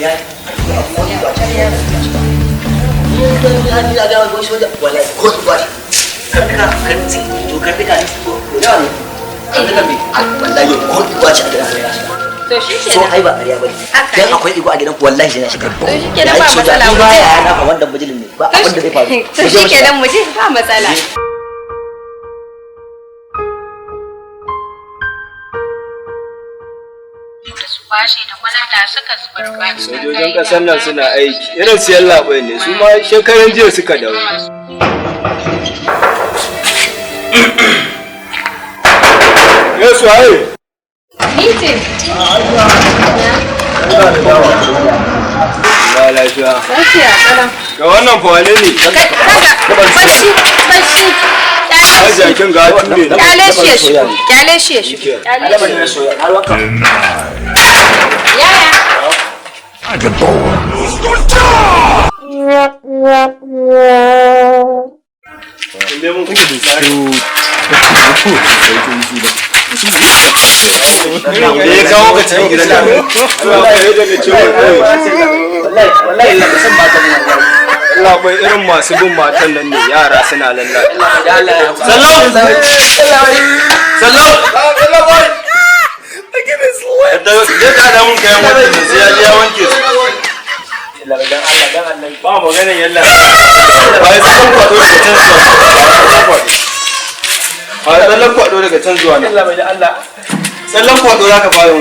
ya ga ga soja wallahi ko ba karnuka karnuka to karnuka ne ko yawa ne karnuka me wallahi ko ba ci a gidan sai na shiga to shi ke so ai ba ƙarya bane dan akwai igo a gidan ku wallahi sai na shiga to shi ke dan ba matsala ba ya na a wannan bujilin ne ba abin da zai faru to shi ke dan muje ba matsala sojojin ƙasar nan suna aiki irin siyan labai ne su ma shekaran jiya suka dawo yesu haye Meeting. ba lafiya Lafiya kalam. ga wannan fa wane ne Bashi. jakin ga ture ne Kyale shi ya shigo. Kyale shi ya shigo. Kyale shi. ne soya har waka Yaya. me mun kuke da tsari ne kawo ka cikin gidan nan Allah ya yi daga cewa wallahi illa san ba ta mu Allah bai irin masu bin matan nan ne yara suna lallata da mun kayan wannan da sai ya je ya wanke su ba maganin yalla ba ya san kwado daga can zuwa ba ya tsallan kwado daga can zuwa ne tsallan kwado za ka fara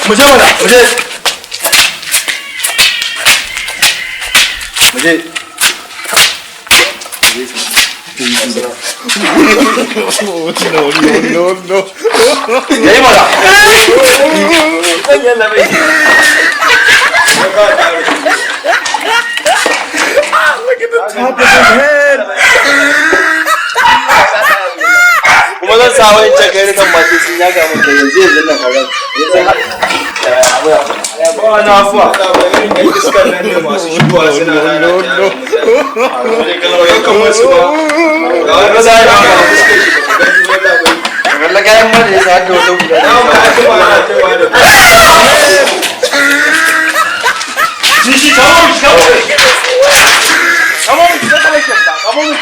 mu je mana mu je no. Yayi mana. Yalla bai. Look at the top of his head. Kuma zan sa wani cakari kan masu sun yaga mun kai yanzu nan karan. Ba na afuwa. Kai iskar nan ne masu shigowa suna lalata. Wani kalmar kan wasu ba. Ga wani zai ba ka fuskar shi ba ga yalla bai. Kalla kayan mata ya sa da wata guda. Na ma ta ba na ta ba da. Shi kawo. Come on,